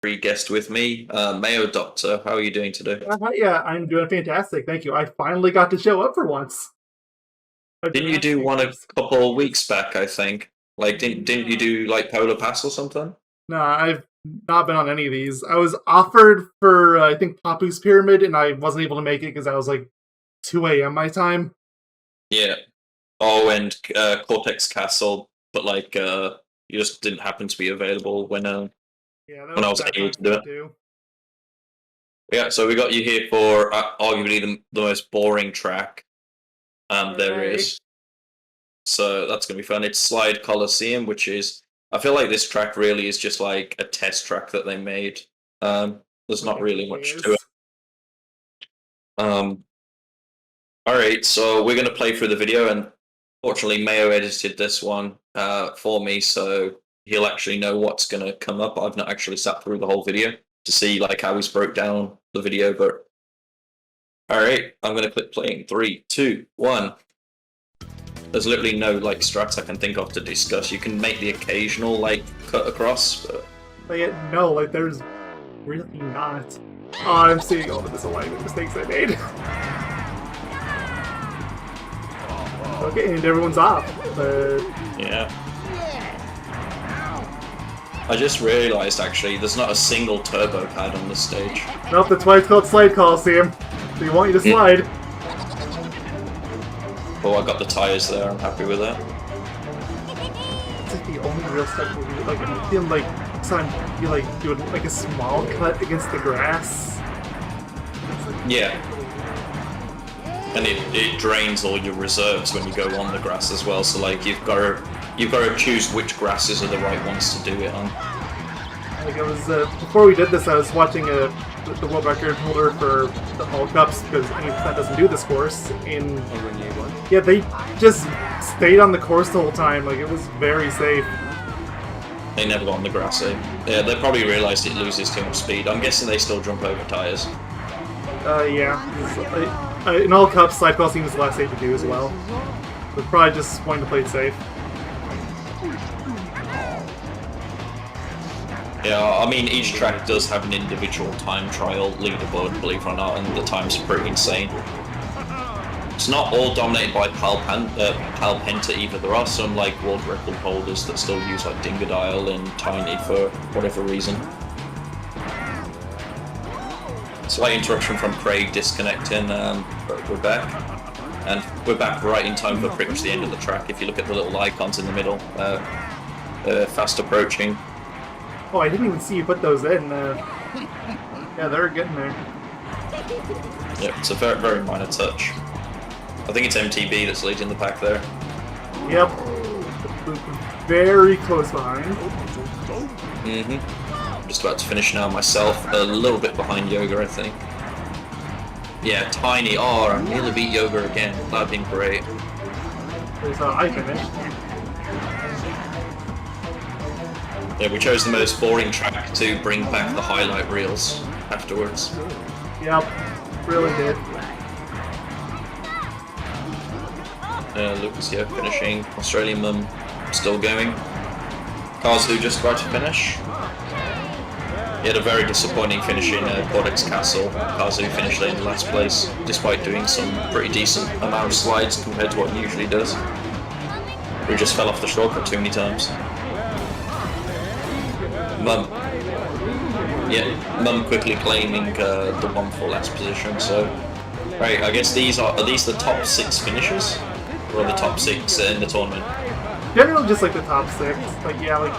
guest with me, MayoDoctor. How are you doing today? Yeah, I'm doing fantastic. Thank you. I finally got to show up for once. I've been Didn't you do asking one for a just couple of years. weeks back? I think. Like, didn't you do like Polar Pass or something? No, I've not been on any of these. I was offered for I think Papu's Pyramid, and I wasn't able to make it because I was like 2 a.m. my time. Yeah. Oh, and Cortex Castle, but like you just didn't happen to be available Yeah, that when was I a was bad able time to for do me it. too. Yeah. So we got you here for arguably the most boring track there Hooray! is. So that's gonna be fun. It's Slide Colosseum, which is I feel like this track really is just like a test track that they made. There's Like not it really usually much to it. is. Um, all right, so we're gonna play through the video, and fortunately, Mayo edited this one for me, so he'll actually know what's gonna come up. I've not actually sat through the whole video to see like how he's broke down the video, but all right, I'm gonna click play in 3, 2, 1. There's literally no like strats I can think of to discuss. You can make the occasional like cut across, but No, like there's really not. Oh, I'm seeing all the misalignment mistakes I made. Okay, and everyone's off. But yeah. I just realised actually there's not a single turbo pad on this stage. nope, that's why it's called Slide Colosseum. They want you to slide. Oh, I got the tyres there, I'm happy with that. It's like the only real stuff where you like I'm feeling like you like doing like a small cut against the grass. Yeah. And it drains all your reserves when you go on the grass as well, so like you've got to choose which grasses are the right ones to do it on. Like I was before we did this, I was watching the world record holder for the All Cups because that doesn't do this course. Yeah, they just stayed on the course the whole time. Like it was very safe. They never got on the grass. Yeah, they probably realised it loses too much speed. I'm guessing they still jump over tyres. Yeah. In All Cups, Slide Colosseum is the last stage to do as well. They're probably just wanting to play it safe. Yeah, I mean, each track does have an individual time trial leaderboard, believe it or not, and the times are pretty insane. It's not all dominated by Penta either. There are some like world record holders that still use like Dingodile and Tiny for whatever reason. Slight interruption from Craig disconnecting, but we're back. And we're back right in time for pretty much the end of the track. If you look at the little icons in the middle, fast approaching. Oh, I didn't even see you put those in. Yeah, they're getting there. Yeah, it's a very, very minor touch. I think it's MTB that's leading the pack there. Yep. Very close behind. Mm-hmm. Just about to finish now myself. A little bit behind Yoga, I think. Yeah, Tiny. Oh, I nearly beat Yoga again. That'd been great. There's I finished. Yeah, we chose the most boring track to bring back the highlight reels afterwards. Yep. Really did. Lucas here finishing. Australian Mum still going. Kazu just about to finish. He had a very disappointing finish in Cortex Castle. Kazu finished in last place, despite doing some pretty decent amount of slides compared to what he usually does. We just fell off the shortcut too many times. Mum quickly claiming the one for last position. So, right, I guess are these the top 6 finishers, or the top 6 in the tournament? Generally, just like the top 6. Like yeah, like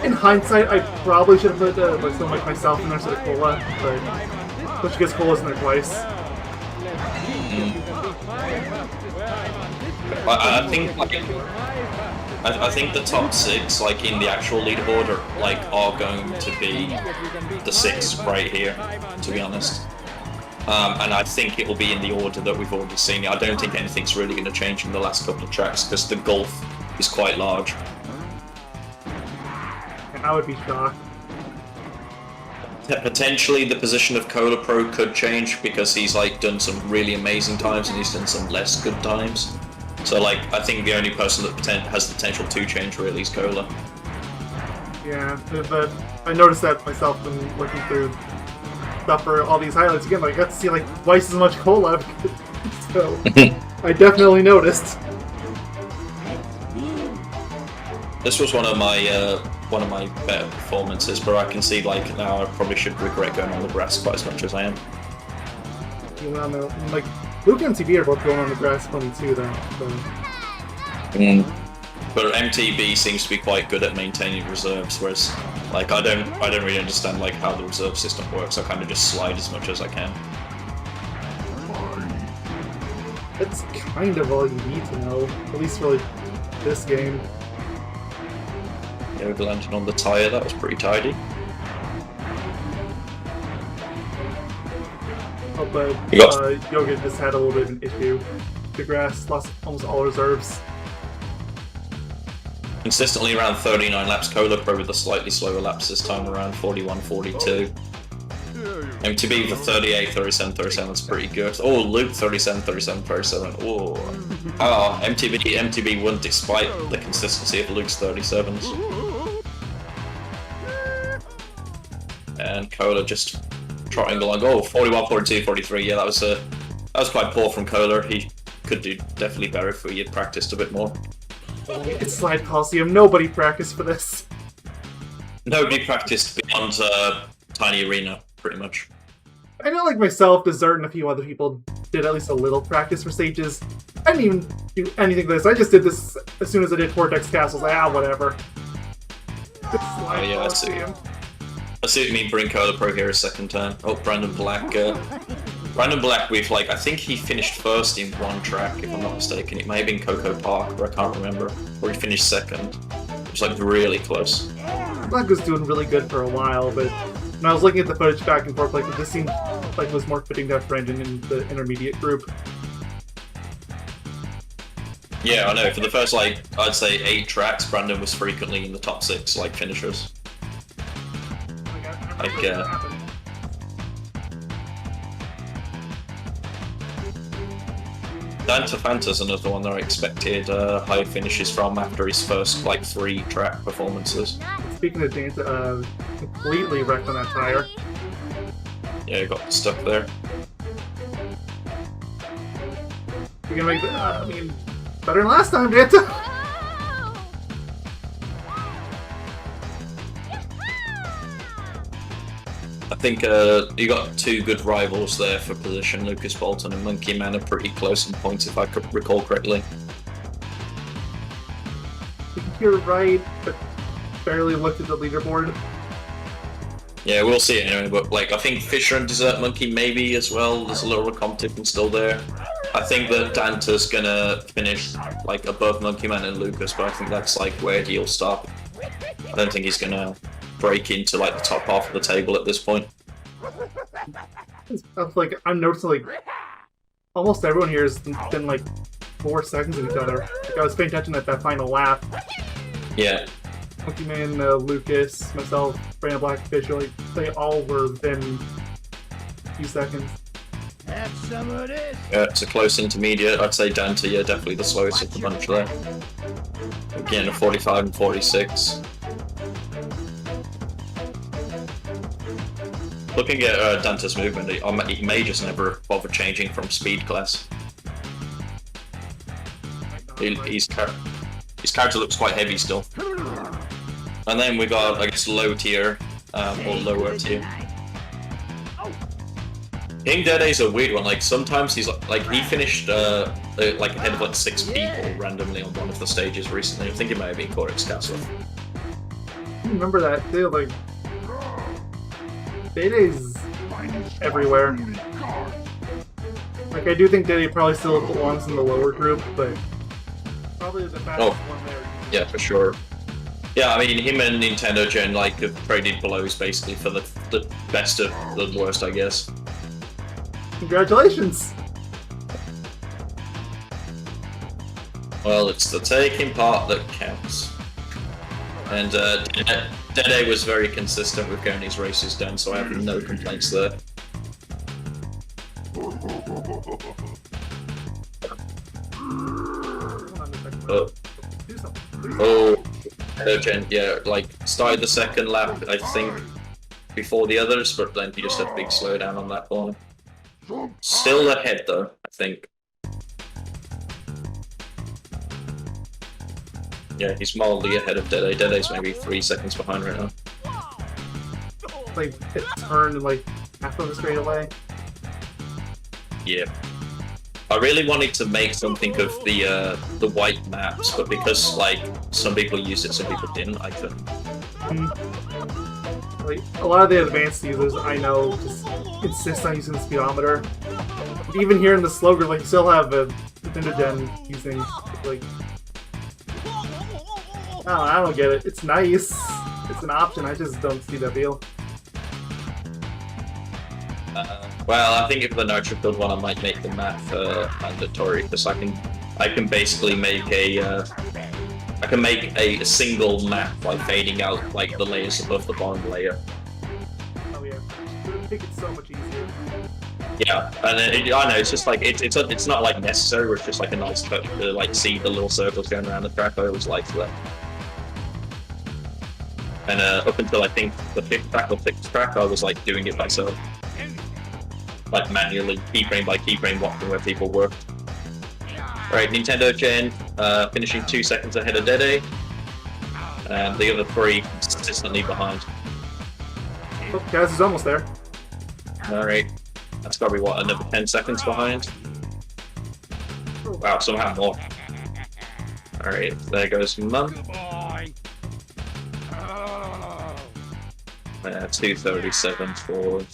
in hindsight, I probably should have put like someone like myself in there instead of Cola, but which gets Cola's in there twice. I think like I think the top 6, like in the actual leaderboard, are going to be the 6 right here, to be honest. And I think it will be in the order that we've already seen it. I don't think anything's really going to change in the last couple of tracks because the gulf is quite large. And I would be shocked. Potentially the position of Cola Pro could change because he's like done some really amazing times and he's done some less good times. So like I think the only person that has the potential to change really is Cola. Yeah, but I noticed that myself when looking through stuff for all these highlights again. Like, I got to see like twice as much cola, so I definitely noticed. This was one of my better performances, but I can see like now I probably should regret going on the grass quite as much as I am. You went on the, like, Luke and MTB are both going on the grass funny too, though. So. But MTB seems to be quite good at maintaining reserves, whereas like I don't really understand like how the reserve system works. I kind of just slide as much as I can. That's kind of all you need to know, at least for like this game. Yeah, we landed on the tire. That was pretty tidy. Oh, but Yoga just had a little bit of an issue. The grass lost almost all reserves. Consistently around 39 laps. Cola probably the slightly slower laps this time around 41, 42. MTB for 38, 37, 37. That's pretty good. Oh, Luke 37, 37, 37. Oh, MTB won despite the consistency of Luke's 37s. And Cola just trotting along. Oh, 41, 42, 43. Yeah, that was quite poor from Cola. He could do definitely better if he had practiced a bit more. It's Slide Colosseum. Nobody practiced for this. Nobody practiced beyond Tiny Arena, pretty much. I know, like myself, Desert, and a few other people did at least a little practice for stages. I didn't even do anything for this. I just did this as soon as I did Vortex Castles. Like, whatever. Oh yeah, I see what you mean. Bring Cola Pro here a second turn. Oh, Brandon Black. Brandon Black, with like, I think he finished first in one track, if I'm not mistaken. It may have been Coco Park, or I can't remember. Or he finished second. It was like really close. Black was doing really good for a while, but when I was looking at the footage back and forth, like it just seemed like it was more fitting to have Brendan in the intermediate group. Yeah, I know. For the first, like, I'd say 8 tracks, Brandon was frequently in the top 6, like, finishers. Like, Dante Fanta's another one that I expected high finishes from after his first, like, 3 track performances. Speaking of Dante, completely wrecked on that tire. Yeah, got stuck there. You're gonna make the, better than last time, Dante! I think you got 2 good rivals there for position. Lucas Bolton and Monkey Man are pretty close in points, if I could recall correctly. I think you're right, but barely looked at the leaderboard. Yeah, we'll see it anyway, but like I think Fisher and Desert Monkey maybe as well. There's a little competition still there. I think that Dante's gonna finish like above Monkey Man and Lucas, but I think that's like where he'll stop. I don't think he's gonna break into like the top half of the table at this point. Like I'm noticing like almost everyone here has been like 4 seconds of each other. Like I was paying attention at that final lap. Yeah. Monkey Man, Lucas, myself, Brandon Black, Fisher, like they all were within a few seconds. Have some of this. Yeah, it's a close intermediate. I'd say Dante, yeah, definitely the slowest of the bunch there. Again, a 45 and 46. Looking at Dante's movement, he may just never bother changing from speed class. His character looks quite heavy still. And then we got, I guess, low tier, or lower tier. King Dede's a weird one. Like sometimes he's like he finished like ahead of like 6 people randomly on one of the stages recently. I think it may have been Cortex Castle. I remember that too. Like Dede's everywhere. Like I do think Dede probably still belongs in the lower group, but probably the fastest one there. Yeah, for sure. Yeah, I mean him and Nintendo Gen like have traded blows basically for the best of the worst, I guess. Congratulations! Well, it's the taking part that counts. And Dede was very consistent with getting his races done, so I have no complaints there. Oh. Urgent, yeah, like started the second lap, I think, before the others, but then he just had a big slowdown on that corner. Still ahead though, I think. Yeah, he's mildly ahead of Dede. Dede's maybe 3 seconds behind right now. Like, it turned like half of a straightaway. Yeah. I really wanted to make something of the white maps, but because like some people used it, some people didn't, I couldn't. Like a lot of the advanced users I know just insist on using the speedometer. Even here in the slogan, like you still have a Nintendo Gen using like I don't get it. It's nice. It's an option. I just don't see the appeal. Well, I think if the Nitro Build one, I might make the map mandatory because I can basically make a single map by fading out like the layers above the bottom layer. Oh yeah, I think it's so much easier. Yeah, and I know it's just like it's not like necessary. But it's just like a nice touch to like see the little circles going around the track. I always liked that. And up until I think the 5th track or 6th track, I was like doing it myself. Like manually, keyframe by keyframe, watching where people were. Right, Nintendo Gen finishing 2 seconds ahead of Dede, and the other 3 consistently behind. Oh, Gaz is almost there. Alright, that's gotta be what, another 10 seconds behind? Wow, somehow more. Alright, there goes Mum. 2:37 for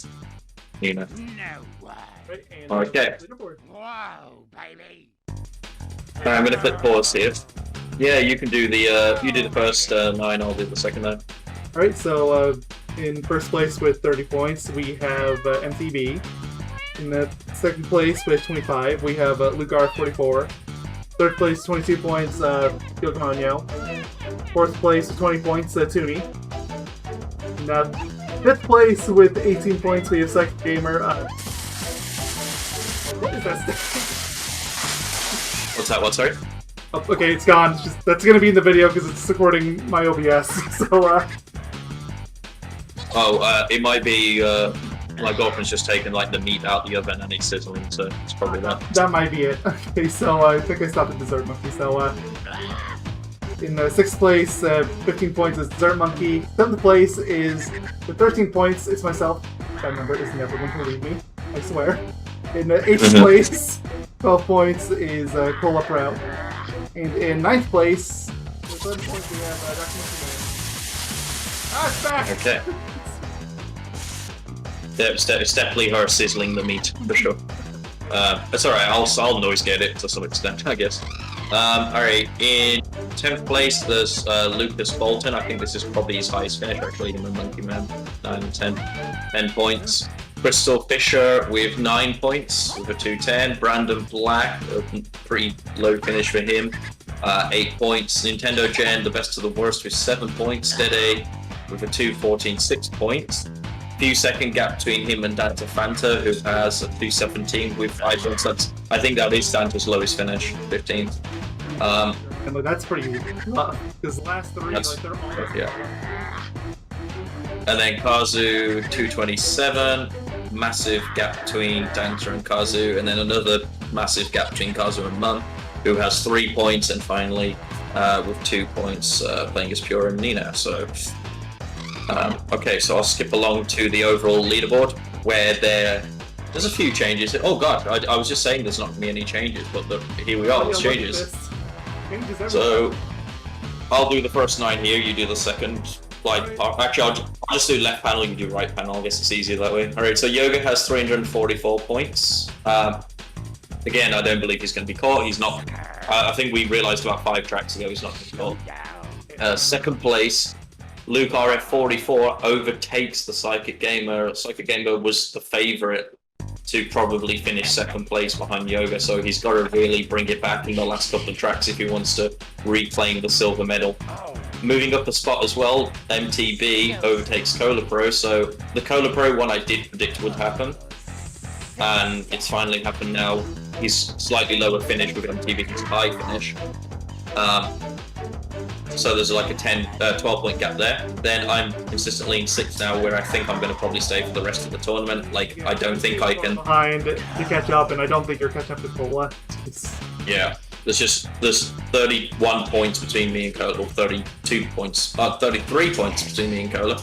Nina. Okay. Wow, baby. Alright, I'm gonna click pause here. Yeah, you can do the you do the first 9, I'll do the second 9. Alright, so in first place with 30 points, we have MTB. In the second place with 25, we have Lugar 44. Third place, 22 points, Yokohanyo. Fourth place, 20 points, Tooney. Now, fifth place with 18 points, we have Second Gamer. What is that stick? What's that? What, sorry? Oh, okay, it's gone. It's just, that's gonna be in the video because it's supporting my OBS. So, it might be my girlfriend's just taken like the meat out the oven and it's sizzling, so it's probably that. That might be it. Okay, so I think I stopped at Dessert Monkey. So, in the 6th place, 15 points is Dessert Monkey. 7th place is, with 13 points, it's myself. That number is never going to leave me, I swear. In the 8th place, 12 points is Cola Pro. And in 9th place, with 11 points, we have Dr. It's back! Okay. Yeah, it's definitely her sizzling the meat, for sure. It's alright, I'll noise get it to some extent, I guess. Alright, in 10th place, there's Lucas Bolton. I think this is probably his highest finish, actually, him and Monkey Man. 9 and 10 points. Crystal Fisher with 9 points, with a 210. Brandon Black, a pretty low finish for him. 8 points. Nintendo Gen, the best of the worst, with 7 points. Dede with a 214, 6 points. Few second gap between him and Dante Fanta, who has a 217 with 5 points. I think that is Dante's lowest finish, 15th. And that's pretty rough, because the last 3, like, they're all... Yeah. And then Kazu, 227. Massive gap between Dante and Kazu, and then another massive gap between Kazu and Mun, who has 3 points, and finally, with 2 points, playing as Pure and Nina. So, okay, so I'll skip along to the overall leaderboard, where there's a few changes. Oh god, I was just saying there's not going to be any changes, but here we are, there's changes. So, I'll do the first 9 here, you do the second. Actually, I'll just do left panel, you do right panel, I guess it's easier that way. Alright, so Yoga has 344 points. Again, I don't believe he's going to be caught. He's not. I think we realised about 5 tracks ago he's not going to be caught. Second place, Luke RF44 overtakes the Psychic Gamer. Psychic Gamer was the favourite to probably finish second place behind Yoga, so he's got to really bring it back in the last couple of tracks if he wants to reclaim the silver medal. Moving up a spot as well, MTB overtakes Cola Pro, so the Cola Pro one I did predict would happen, and it's finally happened now. He's slightly lower finish with MTB, his high finish. so there's like a 12 point gap there. Then I'm consistently in 6th now, where I think I'm going to probably stay for the rest of the tournament. Like, I don't think I can... behind to catch up, and I don't think you're catching up to Cola. Yeah, there's 31 points between me and Cola, or 33 points between me and Cola.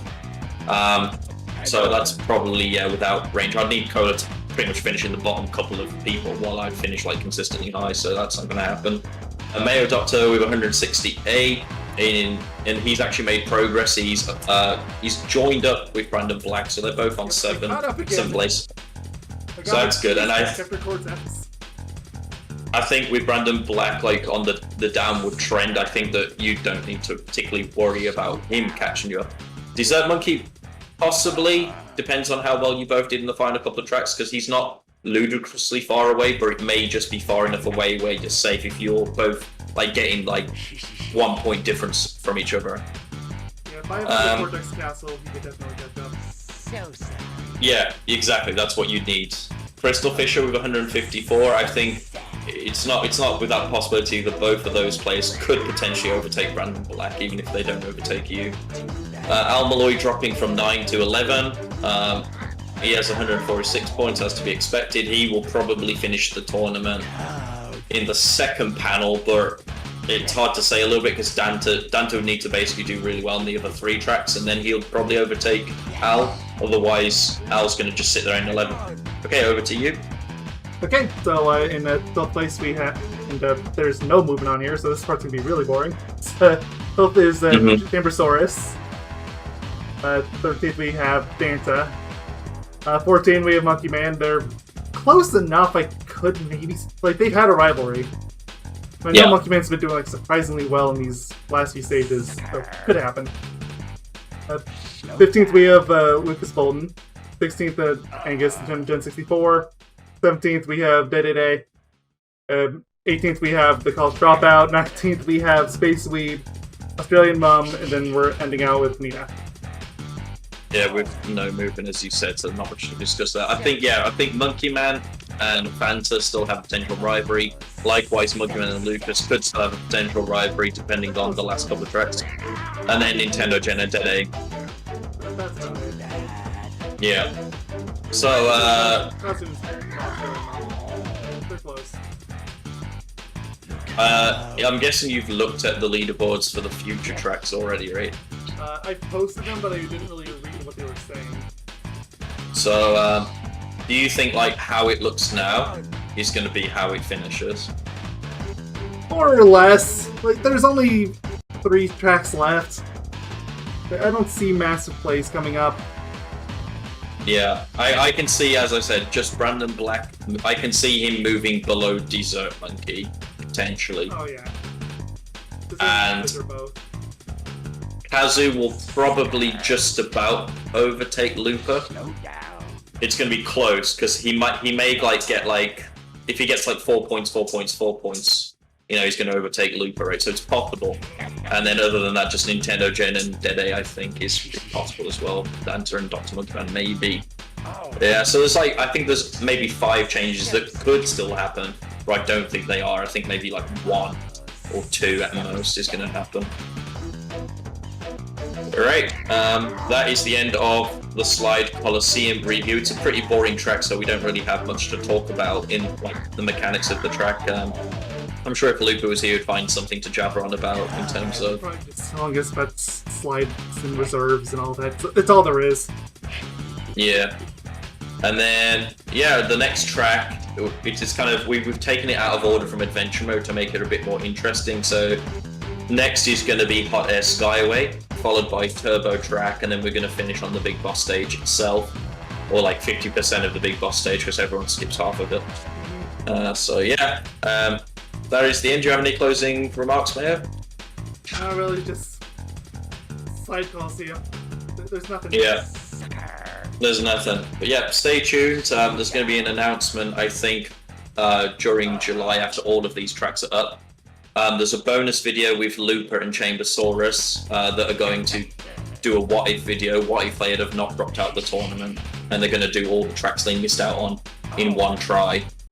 So that's probably, yeah, without range. I'd need Cola to pretty much finish in the bottom couple of people while I finish like consistently high, so that's not going to happen. MayoDoctor with 168, and he's actually made progress. He's joined up with Brandon Black, so they're both on 7th place. So that's good, and I think with Brandon Black like on the downward trend, I think that you don't need to particularly worry about him catching you up. Desert Monkey possibly, depends on how well you both did in the final couple of tracks, because he's not ludicrously far away, but it may just be far enough away where you're safe if you're both like getting like 1 point difference from each other. Yeah, if I have the Vortex Castle, you could definitely catch up. So sad. Yeah, exactly. That's what you need. Crystal Fisher with 154. I think it's not without possibility that both of those players could potentially overtake Brandon Black, even if they don't overtake you. Al Malloy dropping from 9 to 11. He has 146 points, as to be expected. He will probably finish the tournament in the second panel, but it's hard to say a little bit because Dante would need to basically do really well in the other 3 tracks, and then he'll probably overtake Al. Otherwise, Al's going to just sit there in 11th. Okay, over to you. Okay, so in 12th place we have, and there's no movement on here, so this part's going to be really boring. 12th is Chambersaurus. 13th we have Danta. 14 we have Monkey Man. They're close enough. I could maybe like they've had a rivalry. I know Monkey Man's been doing like surprisingly well in these last few stages, so could happen. 15th we have Lucas Bolden. 16th Angus Gen 64. 17th we have Day. 18th we have the College Dropout. 19th we have Space Weed, Australian Mum, and then we're ending out with Nina. Yeah, with no movement, as you said, so not much to discuss there. I think Monkey Man and Fanta still have potential rivalry. Likewise, Monkey Man and Lucas could still have a potential rivalry, depending on the last couple of tracks. And then Nintendo Gen and Dede. Yeah. So, they're close. I'm guessing you've looked at the leaderboards for the future tracks already, right? I posted them, but I didn't really read what they were saying. So, do you think like how it looks now is going to be how it finishes? More or less. Like, there's only 3 tracks left. I don't see massive plays coming up. Yeah, I can see, as I said, just Brandon Black. I can see him moving below Desert Monkey, potentially. Oh, yeah. And both. Kazu will probably just about overtake Looper. It's going to be close, because he may like get like, if he gets like 4 points, you know, he's going to overtake Looper, right? So it's possible. And then other than that, just Nintendo Gen and Dede, I think, is possible as well. Danta and Dr. Monkey Man, maybe. Yeah, so there's like, I think there's maybe 5 changes that could still happen, but I don't think they are. I think maybe like 1 or 2 at most is going to happen. Alright, that is the end of the Slide Colosseum review. It's a pretty boring track, so we don't really have much to talk about in like the mechanics of the track. I'm sure if Lupa was here, he'd find something to jabber on about in terms of... Probably just telling us about slides and reserves and all that. It's all there is. Yeah. And then, yeah, the next track, which is kind of... We've taken it out of order from Adventure Mode to make it a bit more interesting. So next is going to be Hot Air Skyway, followed by Turbo Track, and then we're going to finish on the Big Boss stage itself. Or like 50% of the Big Boss stage, because everyone skips half of it. So yeah, that is the end. Do you have any closing remarks, Mayo? Not really, just Slide Colosseum. There's nothing. Yeah. There's nothing. But yeah, stay tuned. There's going to be an announcement, I think, during July after all of these tracks are up. There's a bonus video with Looper and Chambersaurus that are going to do a what if video. What if they had have not dropped out the tournament, and they're going to do all the tracks they missed out on in one try.